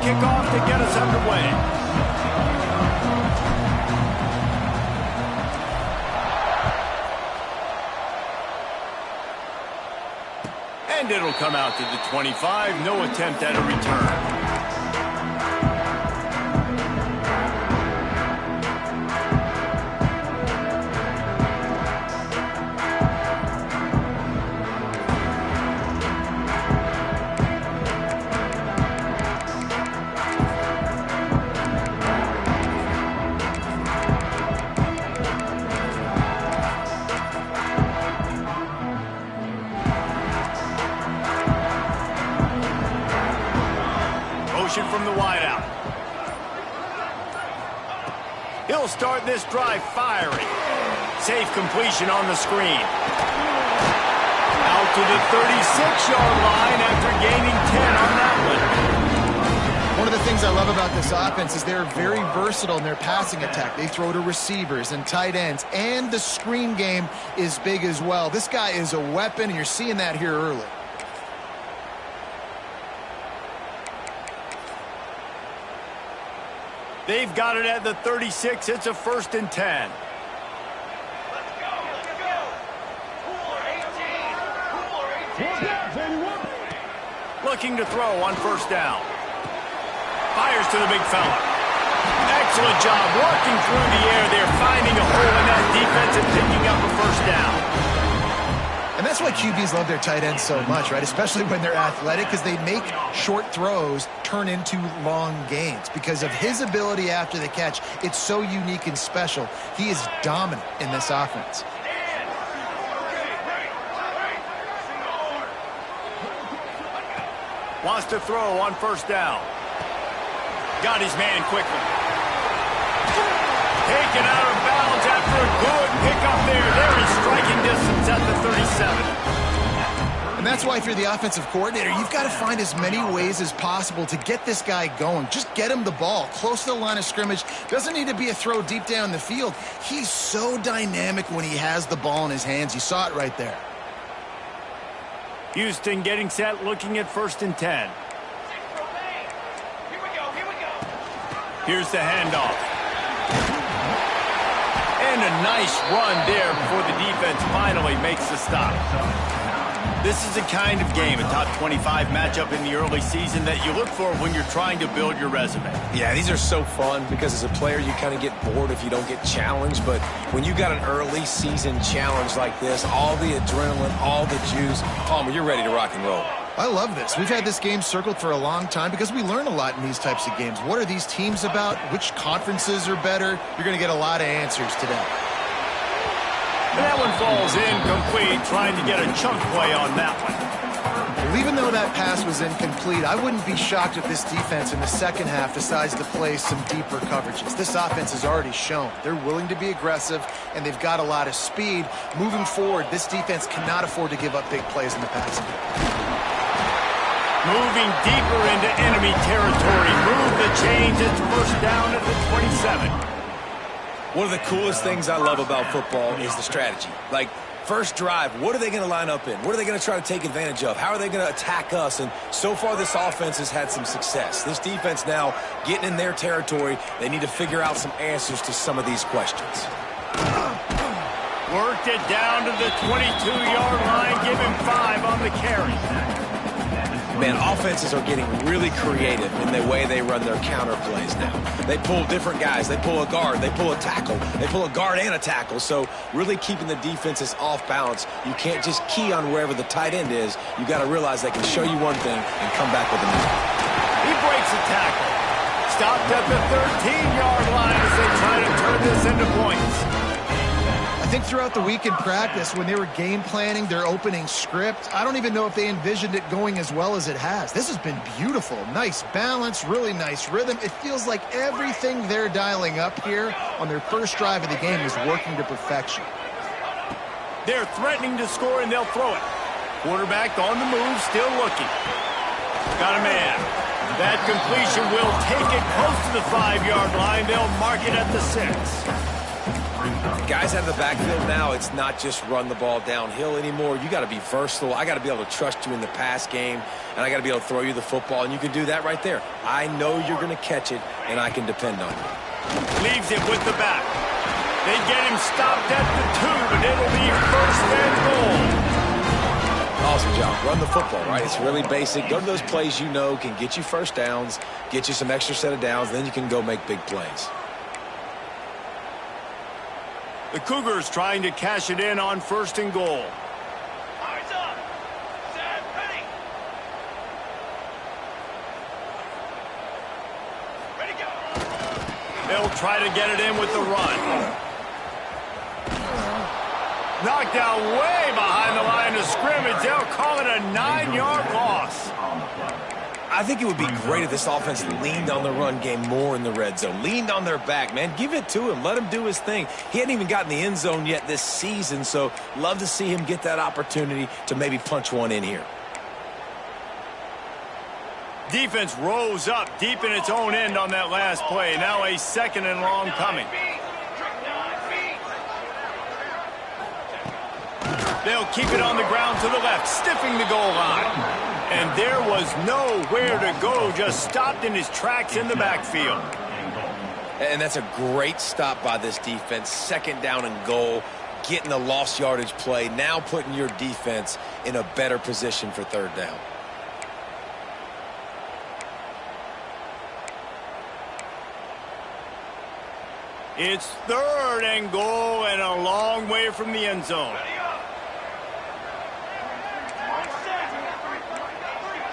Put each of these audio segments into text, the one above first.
kickoff to get us underway. And it'll come out to the 25. No attempt at a return. From the wideout. He'll start this drive firing. Safe completion on the screen. Out to the 36-yard line after gaining 10 on that one. One of the things I love about this offense is they're very versatile in their passing attack. They throw to receivers and tight ends, and the screen game is big as well. This guy is a weapon, and you're seeing that here early. They've got it at the 36. It's a 1st and 10. Let's go. Cooler 18. Looking to throw on 1st down. Fires to the big fella. Excellent job working through the air there, finding a hole in that defense and picking up a 1st down. And that's why QBs love their tight ends so much, right? Especially when they're athletic, because they make short throws turn into long gains. Because of his ability after the catch, it's so unique and special. He is dominant in this offense. Wants to throw on 1st down. Got his man quickly. Taken out of bounds after a good pickup there. They're in striking distance at the 37. And that's why if you're the offensive coordinator, you've got to find as many ways as possible to get this guy going. Just get him the ball close to the line of scrimmage. Doesn't need to be a throw deep down the field. He's so dynamic when he has the ball in his hands. You saw it right there. Houston getting set, looking at 1st and 10. Here's the handoff. And a nice run there before the defense finally makes the stop. This is the kind of game, a top 25 matchup in the early season that you look for when you're trying to build your resume. Yeah, these are so fun because as a player you kind of get bored if you don't get challenged, but when you got an early season challenge like this, all the adrenaline, all the juice, Palmer, you're ready to rock and roll. I love this. We've had this game circled for a long time because we learn a lot in these types of games. What are these teams about? Which conferences are better? You're going to get a lot of answers today. And that one falls incomplete, trying to get a chunk play on that one. Well, even though that pass was incomplete, I wouldn't be shocked if this defense in the second half decides to play some deeper coverages. This offense has already shown they're willing to be aggressive, and they've got a lot of speed. Moving forward, this defense cannot afford to give up big plays in the passing game. Moving deeper into enemy territory. Move the chains. It's 1st down at the 27. One of the coolest things I love about football is the strategy. Like, first drive, what are they going to line up in? What are they going to try to take advantage of? How are they going to attack us? And so far, this offense has had some success. This defense now getting in their territory. They need to figure out some answers to some of these questions. Worked it down to the 22-yard line. Give him 5 on the carry. Man, offenses are getting really creative in the way they run their counter plays now. They pull different guys. They pull a guard. They pull a tackle. They pull a guard and a tackle. So really keeping the defenses off balance. You can't just key on wherever the tight end is. You got to realize they can show you one thing and come back with another. He breaks a tackle. Stopped at the 13-yard line as they try to turn this into points. I think throughout the week in practice, when they were game planning their opening script, I don't even know if they envisioned it going as well as it has. This has been beautiful. Nice balance, really nice rhythm. It feels like everything they're dialing up here on their first drive of the game is working to perfection. They're threatening to score, and they'll throw it. Quarterback on the move, still looking. Got a man. That completion will take it close to the 5-yard line. They'll mark it at the 6. Guys out of the backfield now, it's not just run the ball downhill anymore. You got to be versatile. I got to be able to trust you in the pass game, and I got to be able to throw you the football, and you can do that right there. I know you're going to catch it, and I can depend on you. Leaves it with the back. They get him stopped at the 2, but it'll be first and goal. Awesome job. Run the football, right? It's really basic. Go to those plays you know can get you first downs, get you some extra set of downs, then you can go make big plays. The Cougars trying to cash it in on first and goal. Eyes up. Set. Ready. Ready, go. They'll try to get it in with the run. Knocked out way behind the line of scrimmage. They'll call it a 9-yard loss. I think it would be great if this offense leaned on the run game more in the red zone. Leaned on their back, man. Give it to him. Let him do his thing. He hadn't even gotten the end zone yet this season, so love to see him get that opportunity to maybe punch one in here. Defense rose up deep in its own end on that last play. Now a second and long coming. They'll keep it on the ground to the left, stiffing the goal line. And there was nowhere to go, just stopped in his tracks in the backfield. And that's a great stop by this defense. Second down and goal, getting a lost yardage play, now putting your defense in a better position for third down. It's third and goal and a long way from the end zone.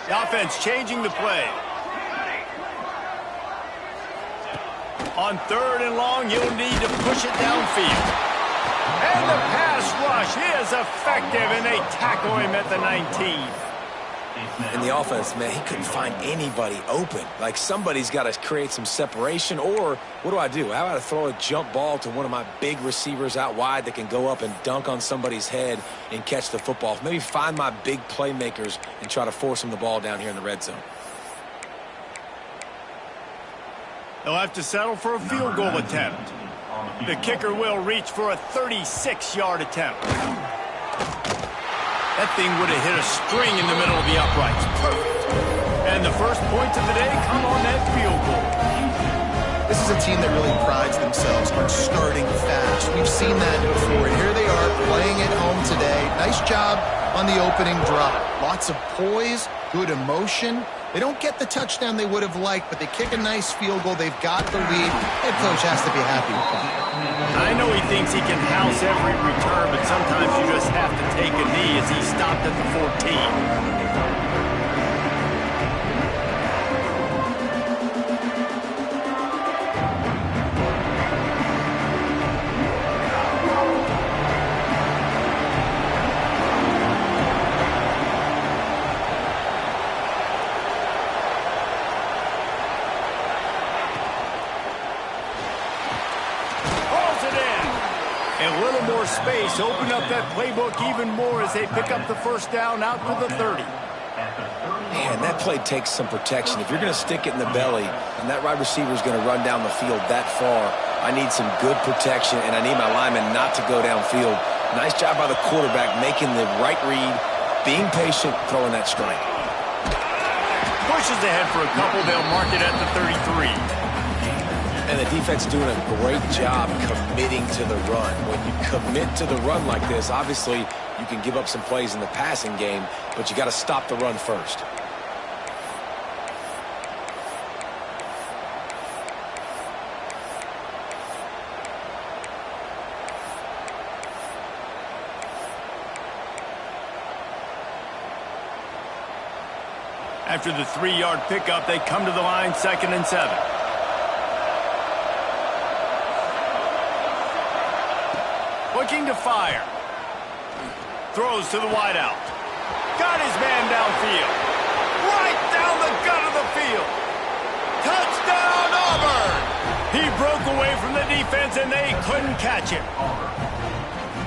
The offense changing the play. On third and long, you'll need to push it downfield. And the pass rush is effective, and they tackle him at the 19. In the offense, man, he couldn't find anybody open. Like, somebody's got to create some separation, or what do? How about I throw a jump ball to one of my big receivers out wide that can go up and dunk on somebody's head and catch the football? Maybe find my big playmakers and try to force them the ball down here in the red zone. They'll have to settle for a field goal attempt. The kicker will reach for a 36-yard attempt. That thing would have hit a string in the middle of the uprights. Perfect. And the first points of the day come on that field goal. This is a team that really prides themselves on starting fast. We've seen that before, and here they are playing at home today. Nice job on the opening drive. Lots of poise, good emotion. They don't get the touchdown they would have liked, but they kick a nice field goal. They've got the lead. Head coach has to be happy with that. I know he thinks he can house every return, but sometimes you just have to take a knee as he stopped at the 14. Space, open up that playbook even more as they pick up the first down out to the 30. Man, that play takes some protection. If you're going to stick it in the belly and that wide receiver is going to run down the field that far, I need some good protection, and I need my lineman not to go downfield. Nice job by the quarterback making the right read, being patient, throwing that strike. Pushes ahead for a couple. They'll mark it at the 33. And the defense doing a great job committing to the run. When you commit to the run like this, obviously you can give up some plays in the passing game, but you got to stop the run first. After the 3-yard pickup, they come to the line, 2nd and 7. Looking to fire. Throws to the wideout. Got his man downfield. Right down the gut of the field. Touchdown, Auburn! He broke away from the defense, and they couldn't catch him.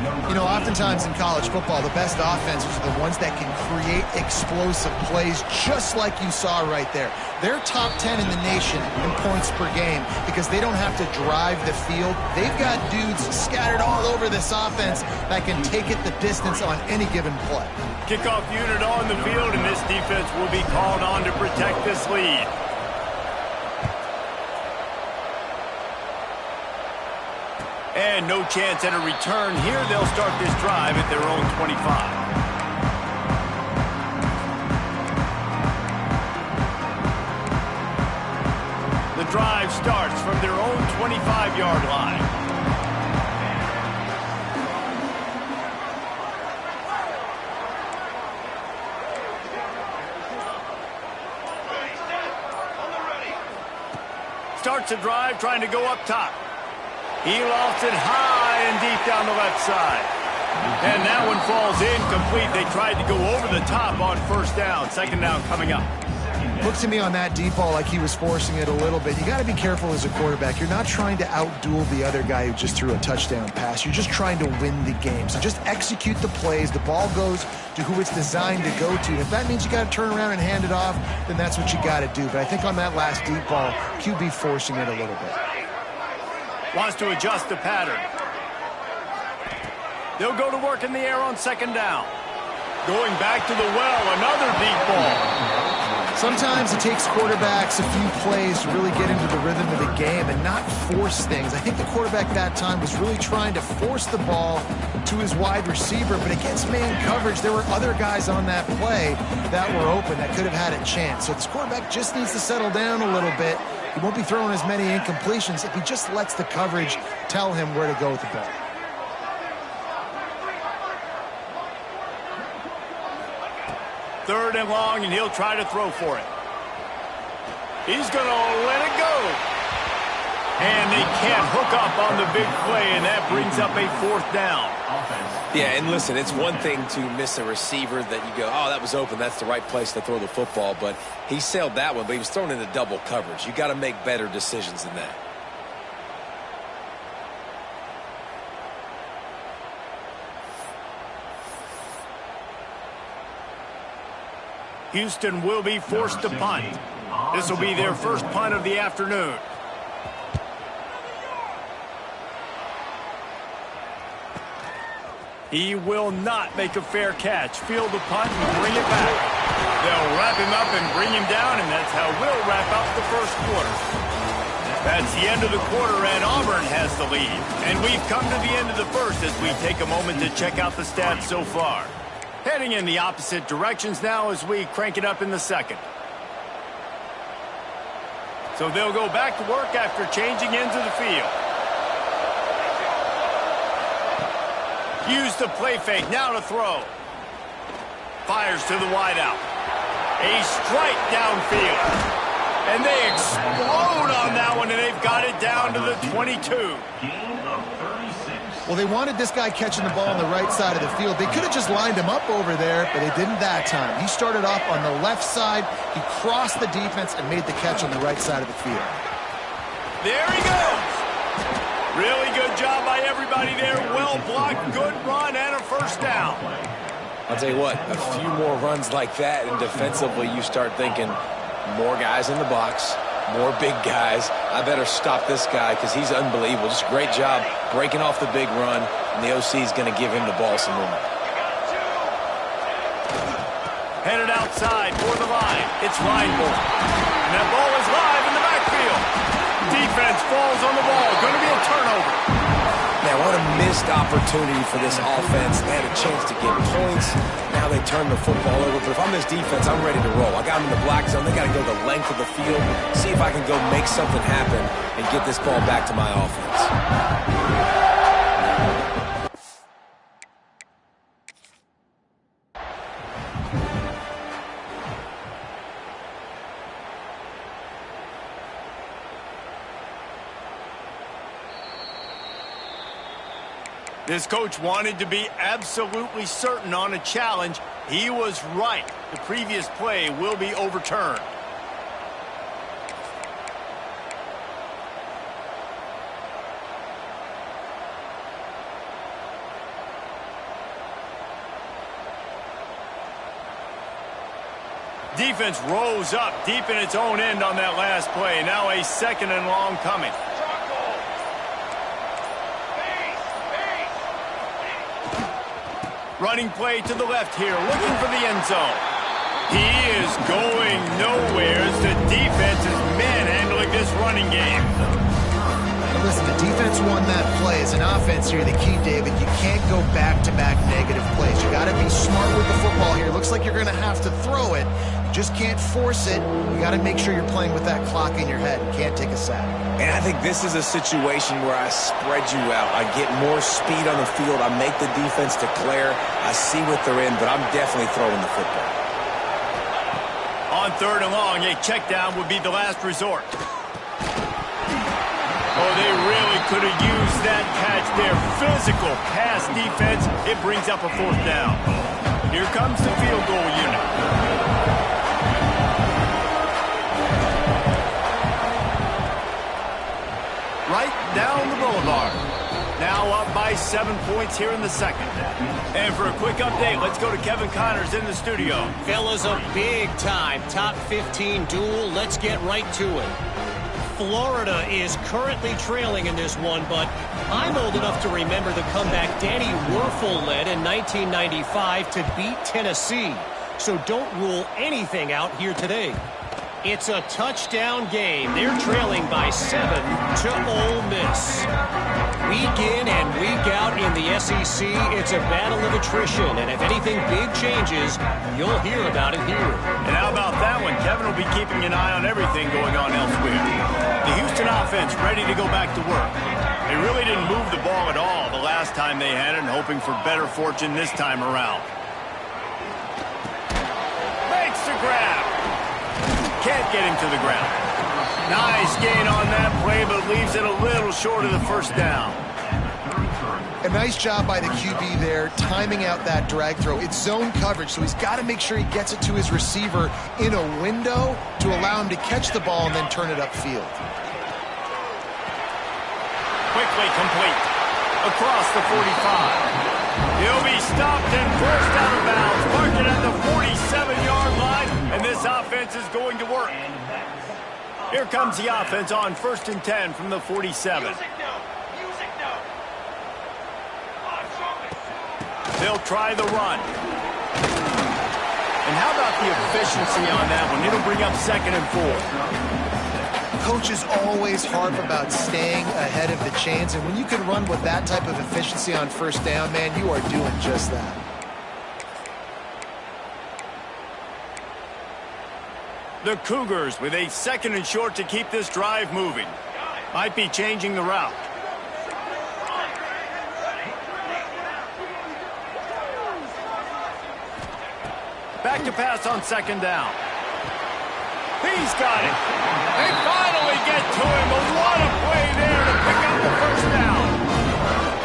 You know, oftentimes in college football, the best offenses are the ones that can create explosive plays just like you saw right there. They're top 10 in the nation in points per game because they don't have to drive the field. They've got dudes scattered all over this offense that can take it the distance on any given play. Kickoff unit on the field, and this defense will be called on to protect this lead. And no chance at a return here. They'll start this drive at their own 25. The drive starts from their own 25-yard line. Starts the drive trying to go up top. He lofts it high and deep down the left side. And that one falls incomplete. They tried to go over the top on first down. Second down coming up. Looks to me on that deep ball like he was forcing it a little bit. You got to be careful as a quarterback. You're not trying to outduel the other guy who just threw a touchdown pass. You're just trying to win the game. So just execute the plays. The ball goes to who it's designed to go to. If that means you got to turn around and hand it off, then that's what you got to do. But I think on that last deep ball, QB forcing it a little bit. Wants to adjust the pattern. They'll go to work in the air on second down. Going back to the well, another deep ball. Sometimes it takes quarterbacks a few plays to really get into the rhythm of the game and not force things. I think the quarterback that time was really trying to force the ball to his wide receiver, but against man coverage, there were other guys on that play that were open that could have had a chance. So this quarterback just needs to settle down a little bit. He won't be throwing as many incompletions if he just lets the coverage tell him where to go with the ball. Third and long, and he'll try to throw for it. He's going to let it go. And they can't hook up on the big play, and that brings up a fourth down. Yeah, and listen, it's one thing to miss a receiver that you go, oh, that was open, that's the right place to throw the football, but he sailed that one, but he was thrown into double coverage. You got to make better decisions than that. Houston will be forced to punt. This will be their first punt of the afternoon. He will not make a fair catch. Field the punt and bring it back. They'll wrap him up and bring him down, and that's how we'll wrap up the first quarter. That's the end of the quarter, and Auburn has the lead. And we've come to the end of the first as we take a moment to check out the stats so far. Heading in the opposite directions now as we crank it up in the second. So they'll go back to work after changing into the field. Use the play fake, now to throw. Fires to the wideout. A strike downfield. And they explode on that one, and they've got it down to the 22. Well, they wanted this guy catching the ball on the right side of the field. They could have just lined him up over there, but they didn't that time. He started off on the left side. He crossed the defense and made the catch on the right side of the field. There he goes. Really good job by everybody there. Well blocked, good run, and a first down. I'll tell you what, a few more runs like that, and defensively you start thinking more guys in the box, more big guys. I better stop this guy because he's unbelievable. Just great job breaking off the big run, and the OC is going to give him the ball some more. Headed outside for the line. It's Reinbold. And that ball is live in the backfield. Defense falls on the ball. Going to be a turnover. Man, what a missed opportunity for this offense. They had a chance to get points. Now they turn the football over. But if I'm this defense, I'm ready to roll. I got them in the black zone. They got to go the length of the field, see if I can go make something happen and get this ball back to my offense. This coach wanted to be absolutely certain on a challenge. He was right. The previous play will be overturned. Defense rose up deep in its own end on that last play. Now a 2nd and long coming. Running play to the left here, looking for the end zone. He is going nowhere as the defense is manhandling this running game. Listen, the defense won that play. As an offense here, the key, David, you can't go back-to-back negative plays. You got to be smart with the football here. Looks like you're going to have to throw it. You just can't force it. You got to make sure you're playing with that clock in your head. You can't take a sack. And I think this is a situation where I spread you out. I get more speed on the field. I make the defense declare. I see what they're in, but I'm definitely throwing the football. On 3rd and long, a check down would be the last resort. Oh, they really could have used that catch there. Physical pass defense. It brings up a 4th down. Here comes the field goal unit. Right down the boulevard. Now up by 7 points here in the 2nd. And for a quick update, let's go to Kevin Connors in the studio. Fellas, a big-time top 15 duel. Let's get right to it. Florida is currently trailing in this one, but I'm old enough to remember the comeback Danny Wuerffel led in 1995 to beat Tennessee. So don't rule anything out here today. It's a touchdown game. They're trailing by 7 to Ole Miss. Week in and week out in the SEC, it's a battle of attrition. And if anything big changes, you'll hear about it here. And how about that one? Kevin will be keeping an eye on everything going on elsewhere. The Houston offense ready to go back to work. They really didn't move the ball at all the last time they had it, and hoping for better fortune this time around. Makes the grab. Can't get him to the ground. Nice gain on that play, but leaves it a little short of the 1st down. A nice job by the QB there, timing out that drag throw. It's zone coverage, so he's got to make sure he gets it to his receiver in a window to allow him to catch the ball and then turn it upfield. Quickly complete. Across the 45. He'll be stopped and forced out of bounds. Marking at the 47-yard line, and this offense is going to work. Here comes the offense on 1st and 10 from the 47. Music now. They'll try the run. And how about the efficiency on that one? It'll bring up 2nd and 4. Coaches always harp about staying ahead of the chains, and when you can run with that type of efficiency on 1st down, man, you are doing just that. The Cougars with a 2nd and short to keep this drive moving. Might be changing the route. Back to pass on 2nd down. He's got it. They finally get to him, but what a play there to pick up the 1st down.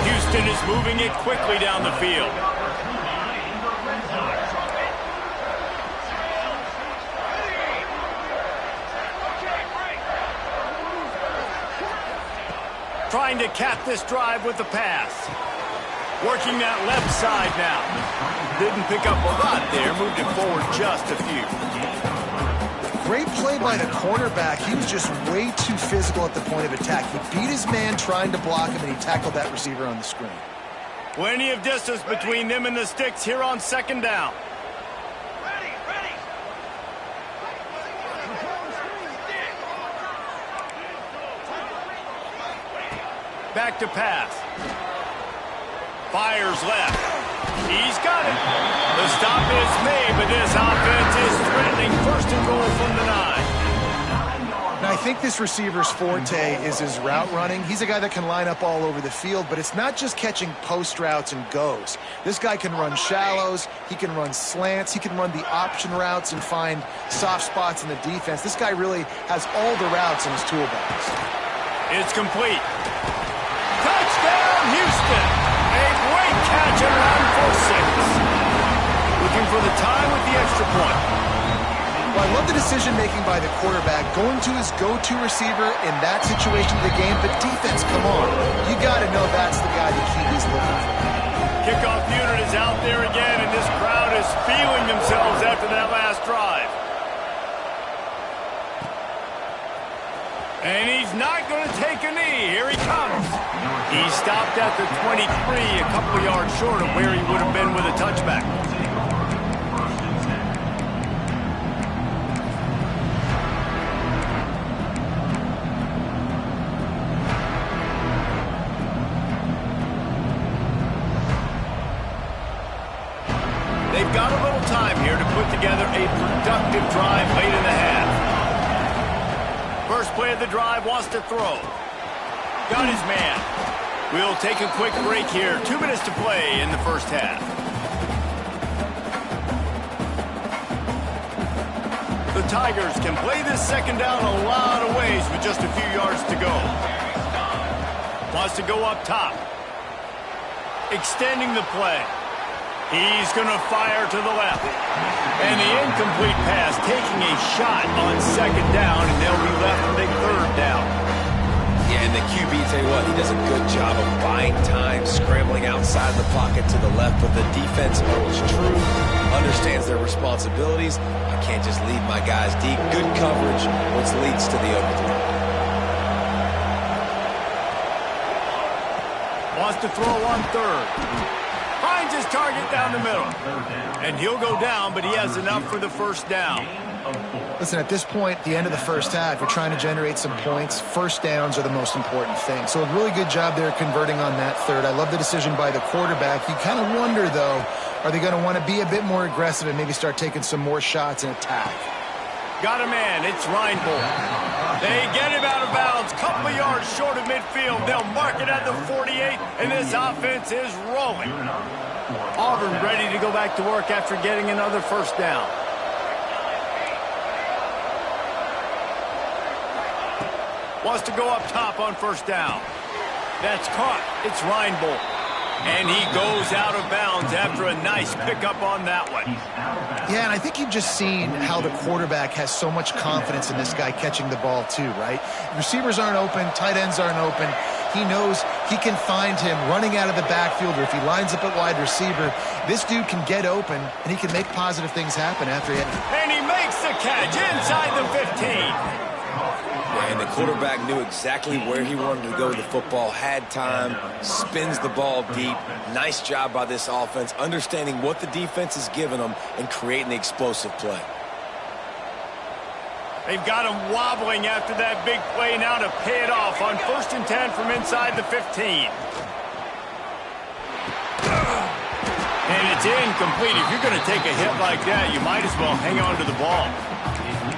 Houston is moving it quickly down the field. Trying to cap this drive with the pass. Working that left side now. Didn't pick up a lot there. Moved it forward just a few. Great play by the cornerback. He was just way too physical at the point of attack. He beat his man trying to block him, and he tackled that receiver on the screen. Plenty of distance between them and the sticks here on 2nd down. Ready. Back to pass. Fires left. He's got it. The stop is made, but this offense is threatening 1st and goal from the 9. Now, I think this receiver's forte is his route running. He's a guy that can line up all over the field, but it's not just catching post routes and goes. This guy can run shallows, he can run slants, he can run the option routes and find soft spots in the defense. This guy really has all the routes in his toolbox. It's complete. Touchdown, Houston. A great catch and run for 6. Looking for the time with the extra point. Well, I love the decision-making by the quarterback, going to his go-to receiver in that situation of the game. But defense, come on. You got to know that's the guy the QB's looking for. Kickoff unit is out there again, and this crowd is feeling themselves after that last drive. And he's not going to take a knee. Here he comes. He stopped at the 23, a couple yards short of where he would have been with a touchback. They've got a little time here to put together a productive drive late in the half. First play of the drive, wants to throw. Got his man. We'll take a quick break here. 2 minutes to play in the first half. The Tigers can play this second down a lot of ways with just a few yards to go. Wants to go up top. Extending the play. He's going to fire to the left. And the incomplete pass taking a shot on second down, and they'll be left with a third down. Yeah, and the QB, tell you what, he does a good job of buying time, scrambling outside the pocket to the left, but the defense holds true, understands their responsibilities. I can't just lead my guys deep. Good coverage, which leads to the overthrow. Wants to throw on third. Finds his target down the middle. And he'll go down, but he has enough for the first down. Listen, at this point, the end of the first half, you're trying to generate some points. First downs are the most important thing. So a really good job there converting on that third. I love the decision by the quarterback. You kind of wonder, though, are they going to want to be a bit more aggressive and maybe start taking some more shots and attack? Got a man. It's Reinbold. They get him out of bounds. Couple of yards short of midfield. They'll mark it at the 48, and this offense is rolling. Auburn ready to go back to work after getting another first down. Wants to go up top on first down. That's caught. It's Reinbold. And he goes out of bounds after a nice pickup on that one. Yeah, and I think you've just seen how the quarterback has so much confidence in this guy catching the ball too, right? Receivers aren't open, tight ends aren't open. He knows he can find him running out of the backfield, or if he lines up at wide receiver, this dude can get open, and he can make positive things happen after he... And he makes the catch inside the 15. And the quarterback knew exactly where he wanted to go with the football, had time, spins the ball deep. Nice job by this offense, understanding what the defense is giving them and creating the explosive play. They've got him wobbling after that big play now to pay it off on 1st and 10 from inside the 15. And it's incomplete. If you're going to take a hit like that, you might as well hang on to the ball.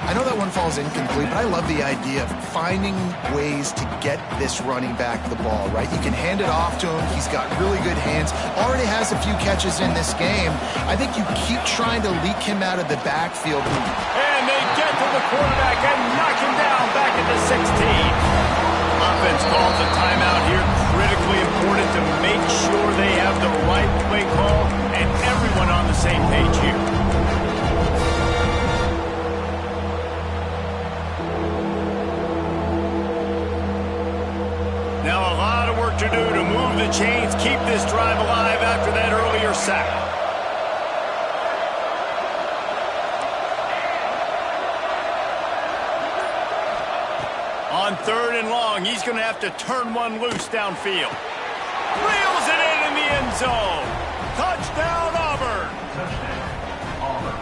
I know that one falls incomplete, but I love the idea of finding ways to get this running back the ball, right? You can hand it off to him. He's got really good hands. Already has a few catches in this game. I think you keep trying to leak him out of the backfield. And they get to the quarterback and knock him down back at the 16. Offense calls a timeout here. Critically important to make sure they have the right play call and everyone on the same page here. Now a lot of work to do to move the chains, keep this drive alive after that earlier sack. On 3rd and long, he's going to have to turn one loose downfield. Reels it in the end zone. Touchdown, Auburn.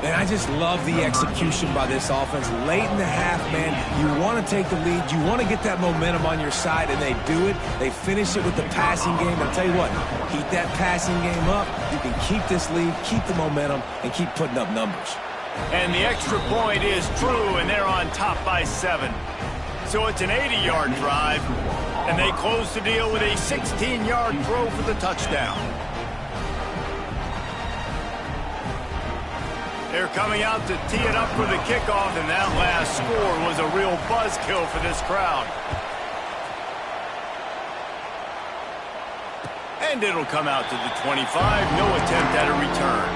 Man, I just love the execution by this offense. Late in the half, man, you want to take the lead. You want to get that momentum on your side, and they do it. They finish it with the passing game. I'll tell you what, keep that passing game up. You can keep this lead, keep the momentum, and keep putting up numbers. And the extra point is true, and they're on top by 7. So it's an 80-yard drive, and they close the deal with a 16-yard throw for the touchdown. They're coming out to tee it up for the kickoff, and that last score was a real buzzkill for this crowd. And it'll come out to the 25. No attempt at a return.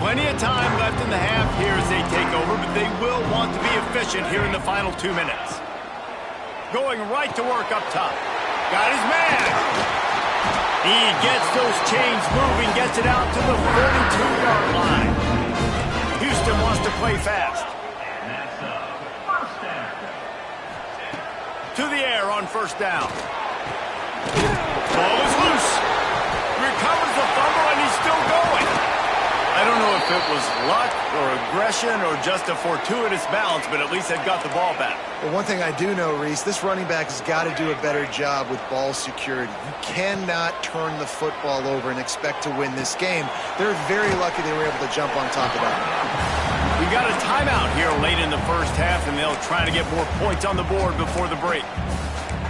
Plenty of time left in the half here as they take over, but they will want to be efficient here in the final 2 minutes. Going right to work up top. Got his man. He gets those chains moving, gets it out to the 42-yard line. Houston wants to play fast. To the air on first down. Ball is loose. Recovers the fumble, and he's still going. I don't know if it was luck or aggression or just a fortuitous balance, but at least they've got the ball back. Well, one thing I do know, Reese, this running back has got to do a better job with ball security. You cannot turn the football over and expect to win this game. They're very lucky they were able to jump on top of that. We got a timeout here late in the first half, and they'll try to get more points on the board before the break.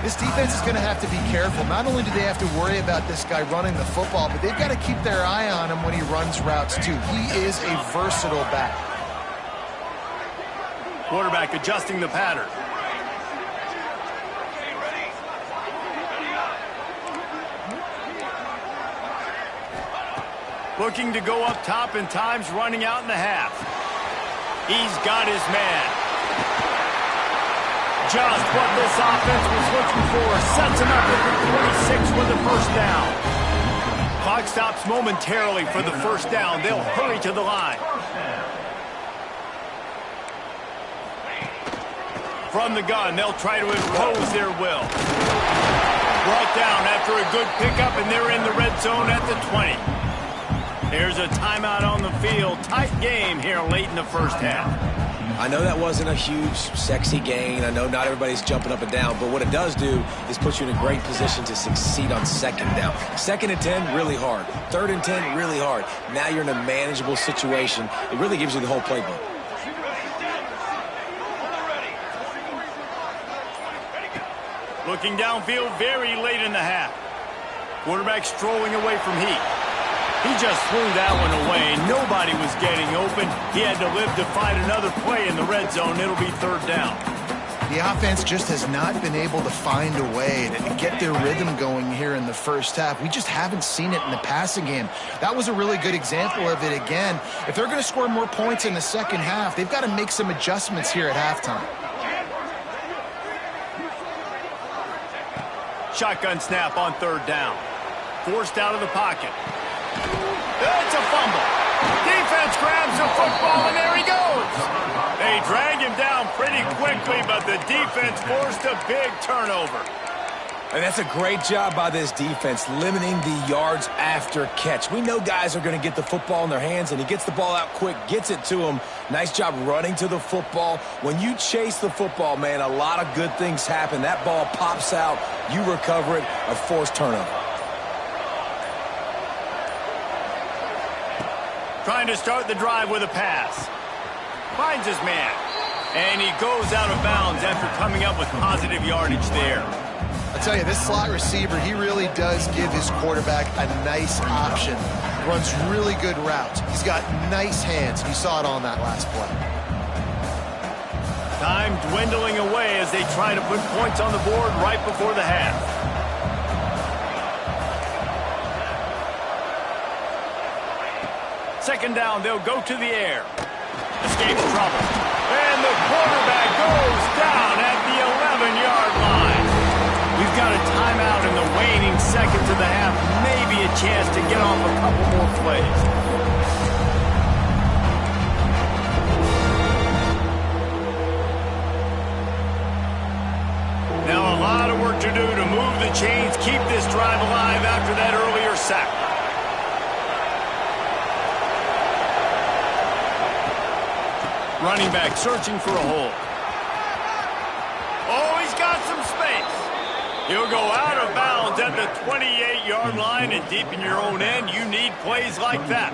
This defense is going to have to be careful. Not only do they have to worry about this guy running the football, but they've got to keep their eye on him when he runs routes, too. He is a versatile back. Quarterback adjusting the pattern. Looking to go up top and times running out in the half. He's got his man. Just what this offense was looking for. Sets him up at the 26 with the first down. Clock stops momentarily for the first down. They'll hurry to the line. From the gun, they'll try to impose their will. Brought down after a good pickup, and they're in the red zone at the 20. There's a timeout on the field. Tight game here late in the first half. I know that wasn't a huge, sexy gain. I know not everybody's jumping up and down, but what it does do is put you in a great position to succeed on second down. 2nd and 10, really hard. 3rd and 10, really hard. Now you're in a manageable situation. It really gives you the whole playbook. Looking downfield very late in the half. Quarterback strolling away from heat. He just threw that one away. Nobody was getting open. He had to live to find another play in the red zone. It'll be 3rd down. The offense just has not been able to find a way to get their rhythm going here in the first half. We just haven't seen it in the passing game. That was a really good example of it again. If they're going to score more points in the second half, they've got to make some adjustments here at halftime. Shotgun snap on 3rd down. Forced out of the pocket. It's a fumble. Defense grabs the football, and there he goes. They drag him down pretty quickly, but the defense forced a big turnover. And that's a great job by this defense, limiting the yards after catch. We know guys are going to get the football in their hands, and he gets the ball out quick, gets it to him. Nice job running to the football. When you chase the football, man, a lot of good things happen. That ball pops out, you recover it, a forced turnover. Trying to start the drive with a pass. Finds his man. And he goes out of bounds after coming up with positive yardage there. I tell you, this slot receiver, he really does give his quarterback a nice option. Runs really good routes. He's got nice hands. You saw it on that last play. Time dwindling away as they try to put points on the board right before the half. Second down, they'll go to the air. Escapes trouble. And the quarterback goes down at the 11-yard line. We've got a timeout in the waning seconds of the half. Maybe a chance to get off a couple more plays. Now a lot of work to do to move the chains, keep this drive alive after that earlier sack. Running back searching for a hole. Oh, he's got some space. He'll go out of bounds at the 28-yard line, and deep in your own end, you need plays like that.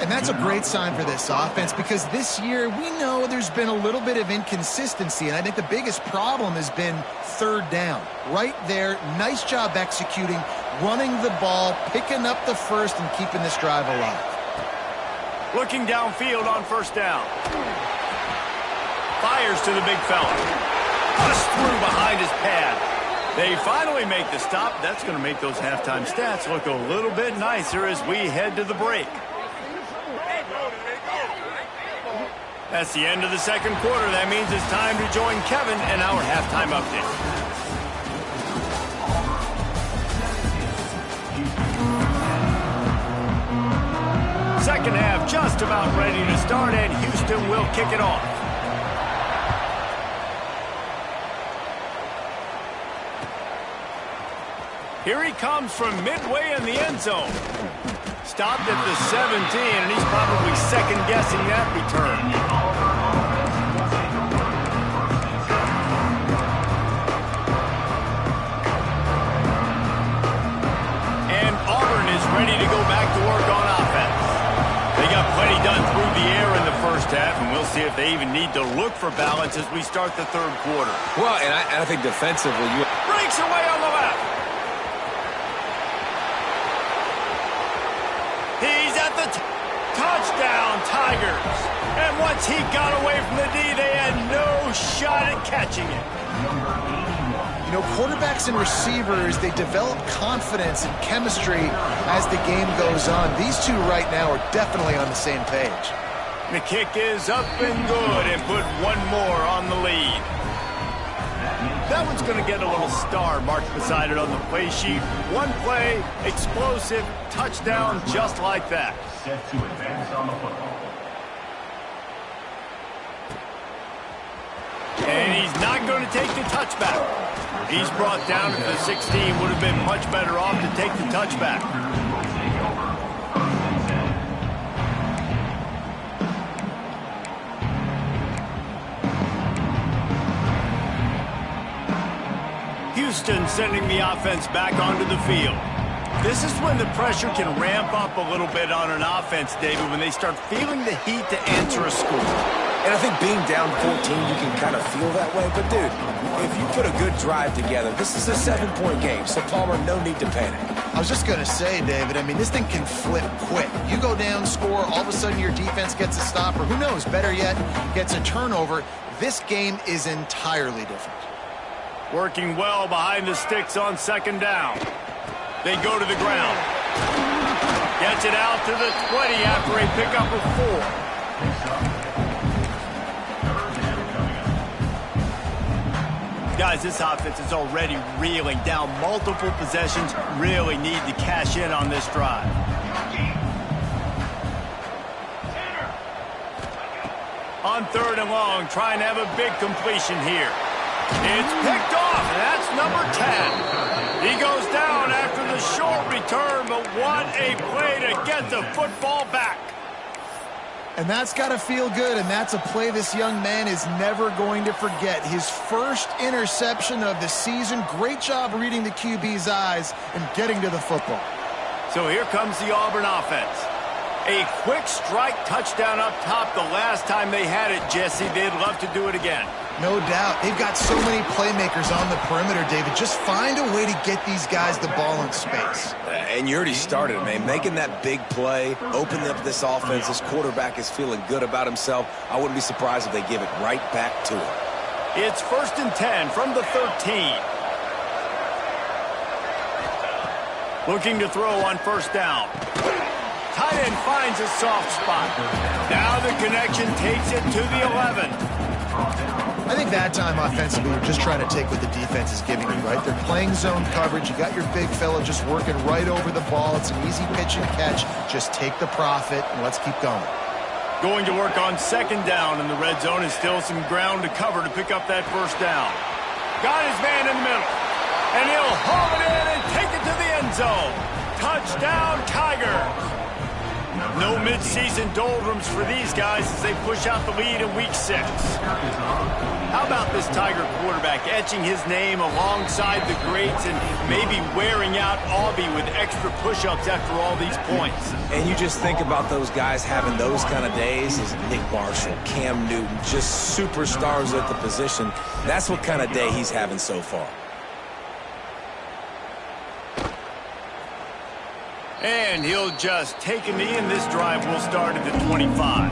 And that's a great sign for this offense because this year we know there's been a little bit of inconsistency, and I think the biggest problem has been 3rd down. Right there, nice job executing, running the ball, picking up the first, and keeping this drive alive. Looking downfield on first down. Fires to the big fella. Just through behind his pad. They finally make the stop. That's going to make those halftime stats look a little bit nicer as we head to the break. That's the end of the second quarter. That means it's time to join Kevin in our halftime update. second half just about ready to start, and Houston will kick it off. Here he comes from midway in the end zone. Stopped at the 17, and he's probably second-guessing that return. And Auburn is ready to go back to work on offense. They got plenty done through the air in the first half, and we'll see if they even need to look for balance as we start the third quarter. Well, and I think defensively, Breaks away on the left. He's at the touchdown, Tigers. And once he got away from the D, they had no shot at catching it. You know, quarterbacks and receivers, they develop confidence and chemistry as the game goes on. These two right now are definitely on the same page. The kick is up and good, and put one more on the lead. That one's going to get a little star marked beside it on the play sheet. One play, explosive, touchdown, just like that. Set to advance on the football. And he's not going to take the touchback. He's brought down at the 16. Would have been much better off to take the touchback. Houston sending the offense back onto the field. This is when the pressure can ramp up a little bit on an offense, David, when they start feeling the heat to answer a score. and I think being down 14, you can kind of feel that way. But, dude, if you put a good drive together, this is a 7-point game, so Palmer, no need to panic. I was just going to say, David, I mean, this thing can flip quick. You go down, score, all of a sudden your defense gets a stop, or who knows, better yet, gets a turnover. This game is entirely different. Working well behind the sticks on second down. They go to the ground. Gets it out to the 20 after a pickup of 4. Guys, this offense is already reeling down multiple possessions. Really need to cash in on this drive. On 3rd and long, trying to have a big completion here. It's picked off, and that's number 10. He goes down after the short return, but what a play to get the football back. And that's got to feel good, and that's a play this young man is never going to forget. His first interception of the season. Great job reading the QB's eyes and getting to the football. So here comes the Auburn offense. A quick strike touchdown up top the last time they had it, Jesse. They'd love to do it again. No doubt. They've got so many playmakers on the perimeter, David. Just find a way to get these guys the ball in space. And you already started, man. Making that big play, opening up this offense. This quarterback is feeling good about himself. I wouldn't be surprised if they give it right back to him. It's 1st and 10 from the 13. Looking to throw on 1st down. Tight end finds a soft spot. Now the connection takes it to the 11. I think that time offensively, you're just trying to take what the defense is giving you, right? They're playing zone coverage. You got your big fella just working right over the ball. It's an easy pitch and catch. Just take the profit, and let's keep going. Going to work on 2nd down in the red zone, and still some ground to cover to pick up that 1st down. Got his man in the middle, and he'll haul it in and take it to the end zone. Touchdown, Tigers. No midseason doldrums for these guys as they push out the lead in Week 6. How about this Tiger quarterback etching his name alongside the greats and maybe wearing out Aubie with extra push-ups after all these points? And you just think about those guys having those kind of days as Nick Marshall, Cam Newton, just superstars at the position. That's what kind of day he's having so far. And he'll just take a knee, and this drive will start at the 25.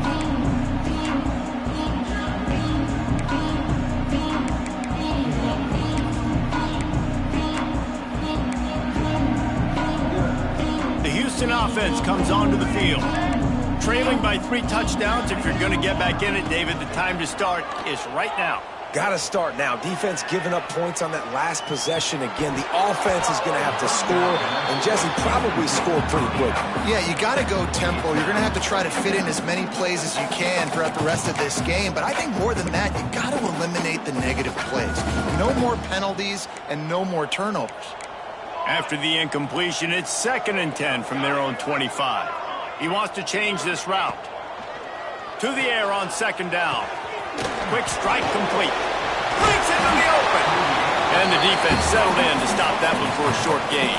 The Houston offense comes onto the field. Trailing by 3 touchdowns. If you're going to get back in it, David, the time to start is right now. Got to start now. Defense giving up points on that last possession. Again, the offense is going to have to score, and Jesse probably scored pretty quick. Yeah, you got to go tempo. You're going to have to try to fit in as many plays as you can throughout the rest of this game. But I think more than that, you got to eliminate the negative plays. No more penalties and no more turnovers. After the incompletion, it's 2nd and 10 from their own 25. He wants to change this route. To the air on 2nd down. Quick strike complete. Breaks into the open. And the defense settled in to stop that one for a short gain.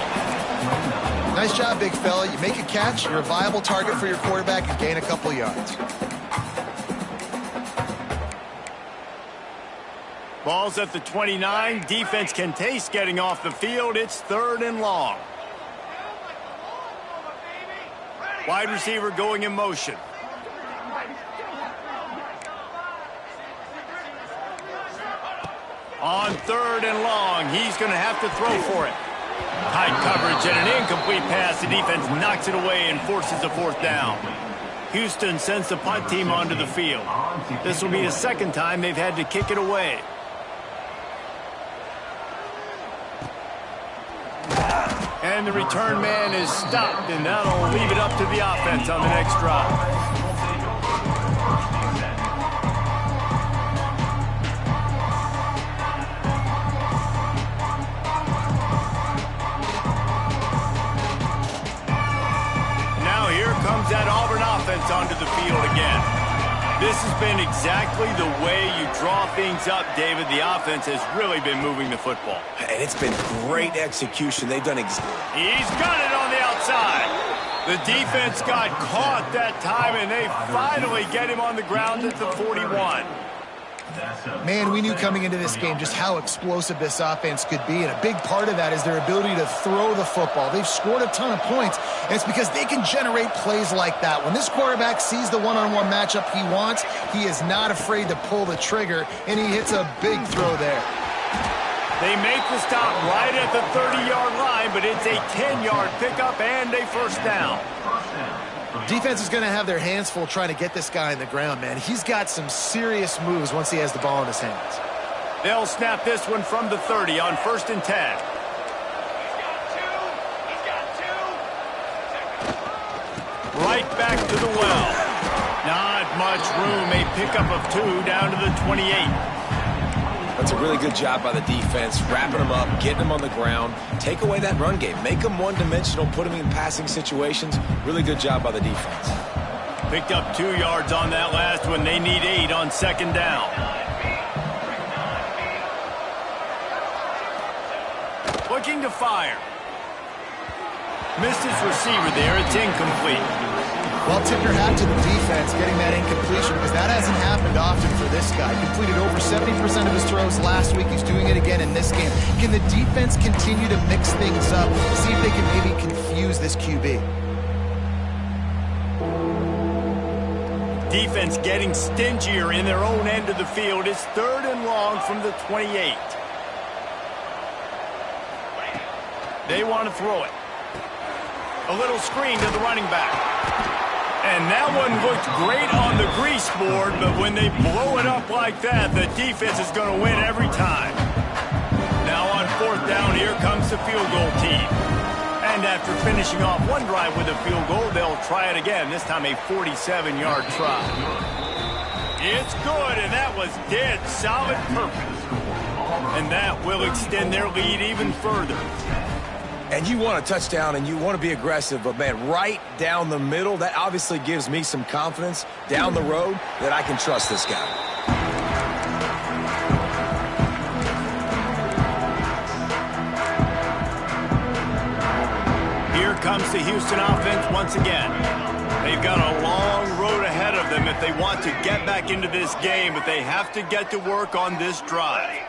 Nice job, big fella. You make a catch, you're a viable target for your quarterback and gain a couple yards. Ball's at the 29. Defense can taste getting off the field. It's 3rd and long. Wide receiver going in motion. On 3rd and long, he's going to have to throw for it. Tight coverage and an incomplete pass. The defense knocks it away and forces a 4th down. Houston sends the punt team onto the field. This will be the 2nd time they've had to kick it away. And the return man is stopped, and that'll leave it up to the offense on the next drive. Now here comes that Auburn offense onto the field again. This has been exactly the way you draw things up, David. The offense has really been moving the football. And it's been great execution. They've done He's got it on the outside. The defense got caught that time, and they finally get him on the ground at the 41. Man, we knew coming into this game just how explosive this offense could be, and a big part of that is their ability to throw the football. They've scored a ton of points, and it's because they can generate plays like that. When this quarterback sees the one-on-one matchup he wants, he is not afraid to pull the trigger, and he hits a big throw there. They make the stop right at the 30-yard line, but it's a 10-yard pickup and a 1st down. Defense is going to have their hands full trying to get this guy on the ground, man. He's got some serious moves once he has the ball in his hands. They'll snap this one from the 30 on 1st and 10. Right back to the well. Not much room. A pickup of 2 down to the 28. That's a really good job by the defense, wrapping them up, getting them on the ground, take away that run game, make them one-dimensional, put them in passing situations. Really good job by the defense. Picked up 2 yards on that last one. They need 8 on 2nd down. Looking to fire. Missed his receiver there. It's incomplete. Well, tip your hat to the defense getting that incompletion because that hasn't happened often for this guy. Completed over 70% of his throws last week. He's doing it again in this game. Can the defense continue to mix things up? See if they can maybe confuse this QB. Defense getting stingier in their own end of the field. It's 3rd and long from the 28. They want to throw it. A little screen to the running back. And that one looked great on the grease board, but when they blow it up like that, the defense is going to win every time. Now on 4th down, here comes the field goal team. And after finishing off one drive with a field goal, they'll try it again, this time a 47-yard try. It's good, and that was dead solid purpose. And that will extend their lead even further. And you want a touchdown and you want to be aggressive, but man, right down the middle, that obviously gives me some confidence down the road that I can trust this guy. Here comes the Houston offense once again. They've got a long road ahead of them if they want to get back into this game, but they have to get to work on this drive.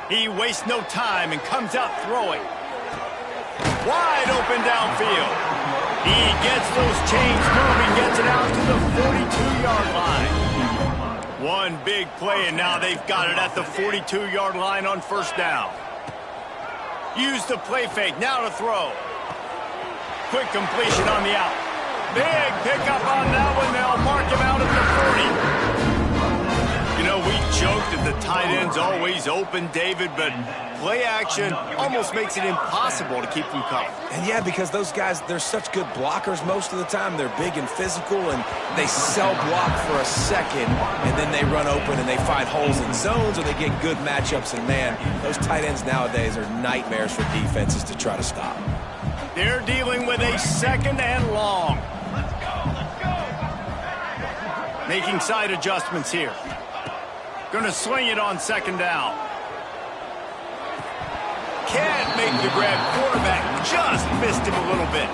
He wastes no time and comes out throwing. Wide open downfield. He gets those chains moving, gets it out to the 42-yard line. One big play, and now they've got it at the 42-yard line on 1st down. Use the play fake, now to throw. Quick completion on the out. Big pickup on that one. They'll mark him out at the 40. joke that the tight end's always open, David, but play action almost makes it impossible to keep them covered. And yeah, because those guys, they're such good blockers most of the time. They're big and physical, and they cell block for a second, and then they run open and they find holes in zones, or they get good matchups. And man, those tight ends nowadays are nightmares for defenses to try to stop. They're dealing with a 2nd and long. Making side adjustments here. Going to swing it on 2nd down. Can't make the grab. Quarterback just missed him a little bit.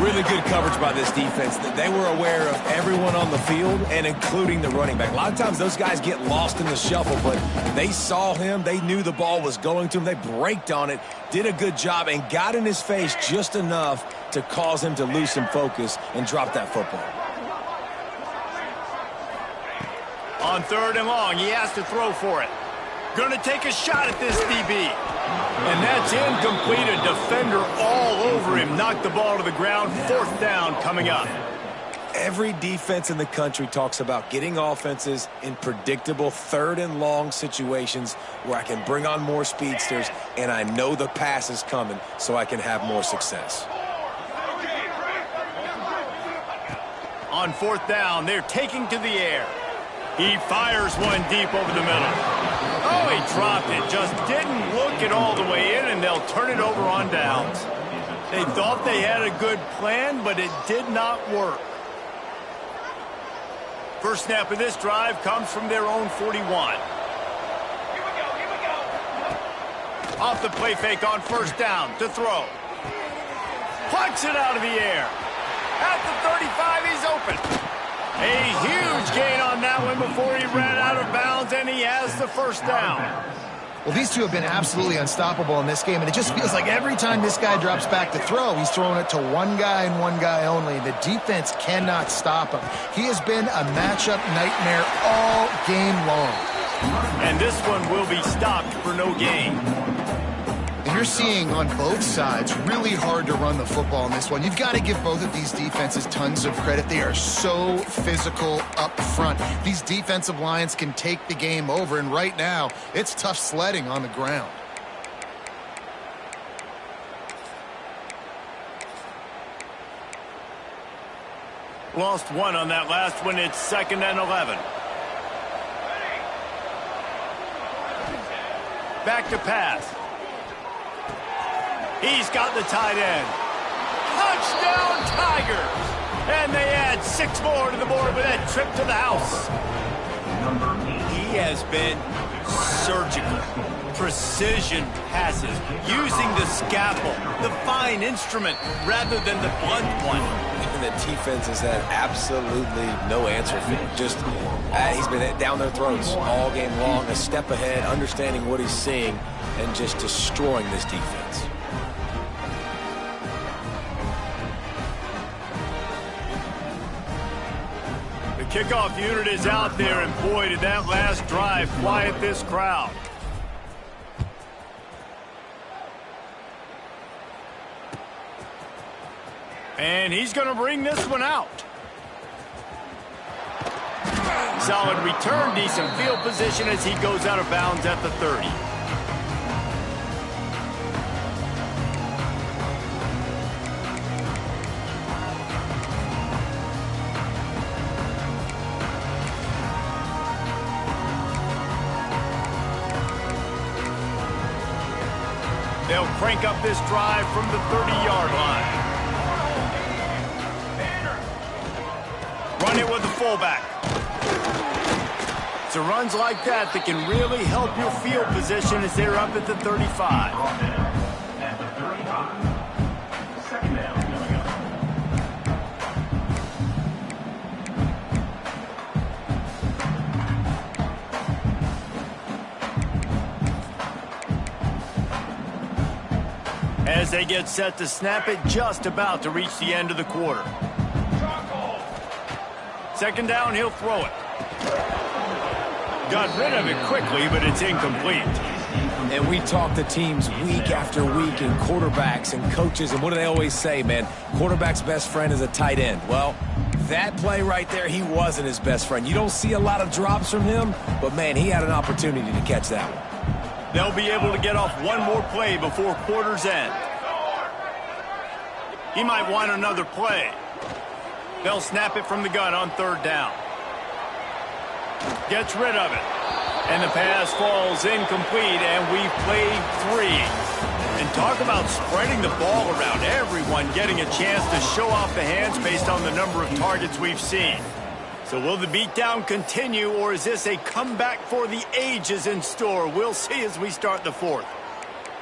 Really good coverage by this defense. They were aware of everyone on the field, and including the running back. A lot of times those guys get lost in the shuffle, but they saw him. They knew the ball was going to him. They braked on it, did a good job, and got in his face just enough to cause him to lose some focus and drop that football. On 3rd and long, he has to throw for it. Going to take a shot at this DB. And that's incomplete. A defender all over him. Knocked the ball to the ground. 4th down coming up. Every defense in the country talks about getting offenses in predictable 3rd and long situations where I can bring on more speedsters and I know the pass is coming so I can have more success. On 4th down, they're taking to the air. He fires one deep over the middle. Oh, he dropped it. Just didn't look it all the way in, and they'll turn it over on downs. They thought they had a good plan, but it did not work. First snap of this drive comes from their own 41. Off the play fake on 1st down to throw. Plucks it out of the air. At the 35, he's open. A huge gain on that one before he ran out of bounds, and he has the 1st down. Well, these two have been absolutely unstoppable in this game, and it just feels like every time this guy drops back to throw, he's throwing it to one guy and one guy only. The defense cannot stop him. He has been a matchup nightmare all game long. And this one will be stopped for no gain. And you're seeing on both sides really hard to run the football in this one. You've got to give both of these defenses tons of credit. They are so physical up front. These defensive lines can take the game over, and right now it's tough sledding on the ground. Lost one on that last one. It's 2nd and 11. Back to pass. He's got the tight end. Touchdown, Tigers! And they add 6 more to the board with that trip to the house. He has been surgical. Precision passes, using the scalpel, the fine instrument, rather than the blunt one. And the defense has had absolutely no answer for him. Just, he's been down their throats all game long, a step ahead, understanding what he's seeing, and just destroying this defense. Kickoff unit is out there, and boy, did that last drive quiet this crowd. And he's going to bring this one out. Solid return, decent field position as he goes out of bounds at the 30. They'll crank up this drive from the 30-yard line. Run it with the fullback. It's runs like that that can really help your field position as they're up at the 35. At the 35. 2nd down coming up. As they get set to snap it, just about to reach the end of the quarter. 2nd down, he'll throw it. Got rid of it quickly, but it's incomplete. And we talk to teams week after week, and quarterbacks and coaches, and what do they always say, man? Quarterback's best friend is a tight end. Well, that play right there, he wasn't his best friend. You don't see a lot of drops from him, but, man, he had an opportunity to catch that one. They'll be able to get off one more play before quarter's end. He might want another play. They'll snap it from the gun on third down. Gets rid of it. And the pass falls incomplete, and we've played 3. And talk about spreading the ball around. Everyone getting a chance to show off the hands based on the number of targets we've seen. So will the beatdown continue, or is this a comeback for the ages in store? We'll see as we start the fourth.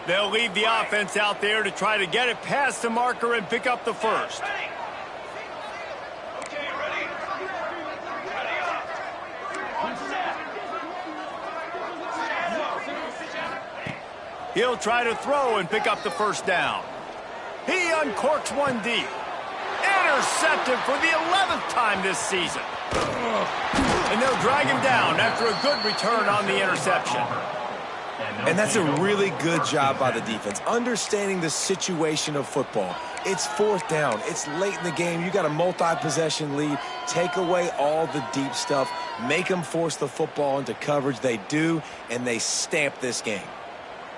They'll leave the offense out there to try to get it past the marker and pick up the first. He'll try to throw and pick up the first down. He uncorks one deep. Intercepted for the 11th time this season. And they'll drag him down after a good return on the interception. And that's a really good job by the defense, understanding the situation of football. It's fourth down. It's late in the game. You got a multi-possession lead. Take away all the deep stuff. Make them force the football into coverage. They do, and they stamp this game.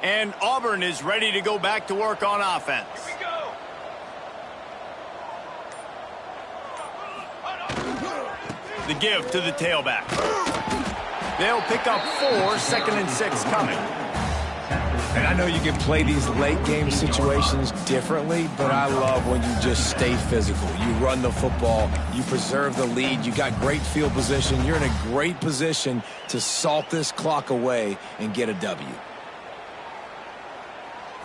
And Auburn is ready to go back to work on offense. Here we go. The give to the tailback. They'll pick up 4, 2nd and 6 coming. And I know you can play these late game situations differently, but I love when you just stay physical. You run the football, you preserve the lead, you got great field position. You're in a great position to salt this clock away and get a W.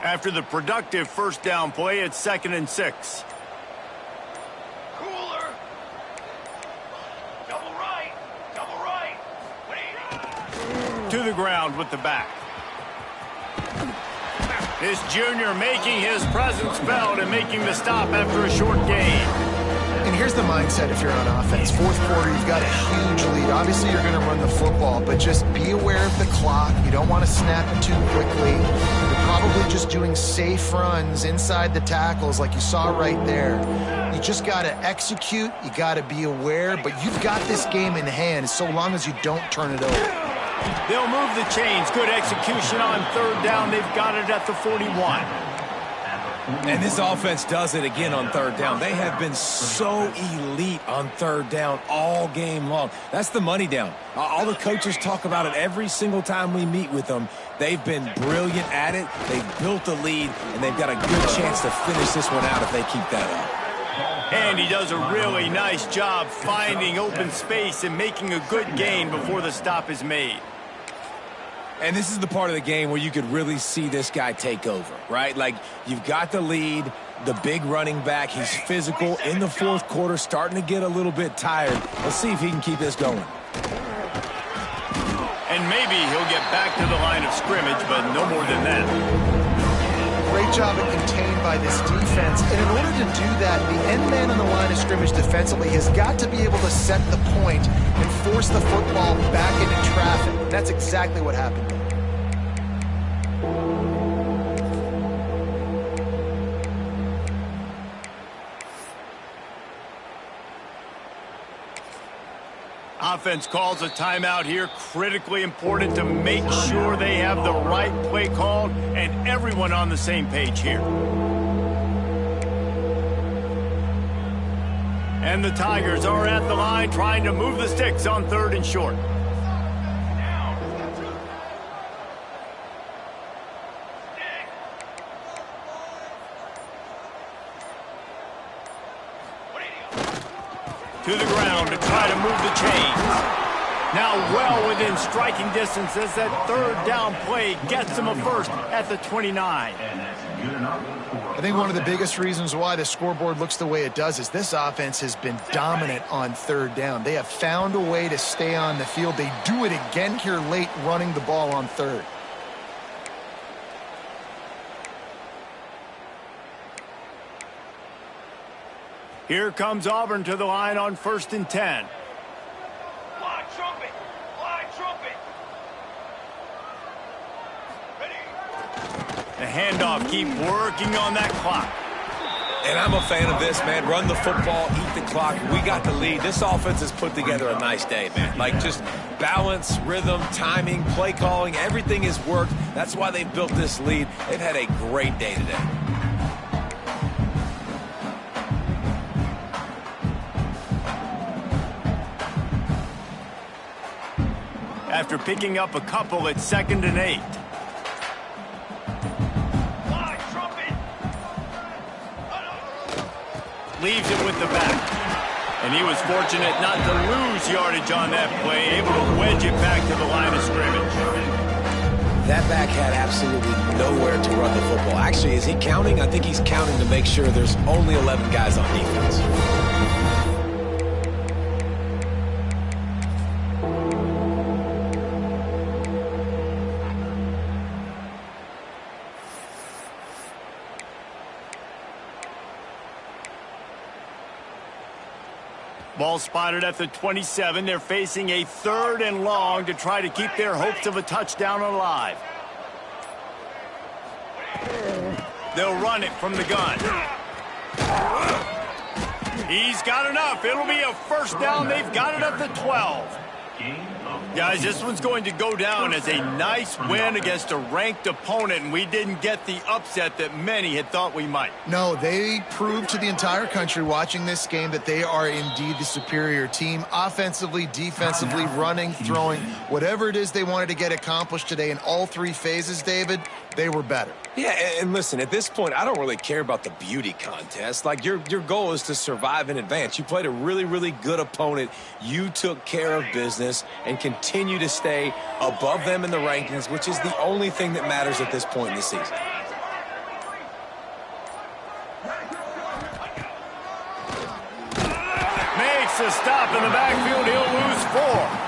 After the productive first down play, it's 2nd and 6. Cooler. Double right. Double right. To the ground with the back. This junior making his presence felt and making the stop after a short gain. And here's the mindset if you're on offense. Fourth quarter, you've got a huge lead. Obviously, you're going to run the football, but just be aware of the clock. You don't want to snap it too quickly. You're probably just doing safe runs inside the tackles like you saw right there. You just got to execute. You got to be aware, but you've got this game in hand so long as you don't turn it over. They'll move the chains. Good execution on third down. They've got it at the 41. And this offense does it again on third down. They have been so elite on third down all game long. That's the money down. All the coaches talk about it every single time we meet with them. They've been brilliant at it. They've built the lead, and they've got a good chance to finish this one out if they keep that up. And he does a really nice job finding open space and making a good gain before the stop is made. And this is the part of the game where you could really see this guy take over, right? Like, you've got the lead, the big running back. He's physical in the fourth quarter, starting to get a little bit tired. Let's see if he can keep this going. And maybe he'll get back to the line of scrimmage, but no more than that. Great job at contained by this defense. And in order to do that, the end man on the line of scrimmage defensively has got to be able to set the point and force the football back into traffic. And that's exactly what happened. Offense calls a timeout here. Critically important to make sure they have the right play called and everyone on the same page here. And the Tigers are at the line trying to move the sticks on third and short. To the ground to try to move the chains. Now well within striking distance as that third down play gets them a first at the 29. I think one of the biggest reasons why the scoreboard looks the way it does is this offense has been dominant on third down. They have found a way to stay on the field. They do it again here late, running the ball on third. Here comes Auburn to the line on 1st and 10. Fly trumpet! Fly trumpet! Ready? The handoff, keep working on that clock. And I'm a fan of this, man. Run the football, eat the clock. We got the lead. This offense has put together a nice day, man. Like, just balance, rhythm, timing, play calling, everything has worked. That's why they've built this lead. They've had a great day today. After picking up a couple, it's 2nd and 8. Leaves it with the back. And he was fortunate not to lose yardage on that play, able to wedge it back to the line of scrimmage. That back had absolutely nowhere to run the football. Actually, is he counting? I think he's counting to make sure there's only 11 guys on defense. Ball spotted at the 27. They're facing a 3rd and long to try to keep their hopes of a touchdown alive. They'll run it from the gun. He's got enough. It'll be a 1st down. They've got it at the 12. Guys, this one's going to go down as a nice win against a ranked opponent, and we didn't get the upset that many had thought we might. No, they proved to the entire country watching this game that they are indeed the superior team. Offensively, defensively, running, throwing, whatever it is they wanted to get accomplished today in all 3 phases, David, they were better. Yeah, and listen, at this point, I don't really care about the beauty contest. Like, your goal is to survive and advance. You played a really, really good opponent. You took care of business and continue to stay above them in the rankings, which is the only thing that matters at this point in the season. Makes a stop in the backfield. He'll lose 4.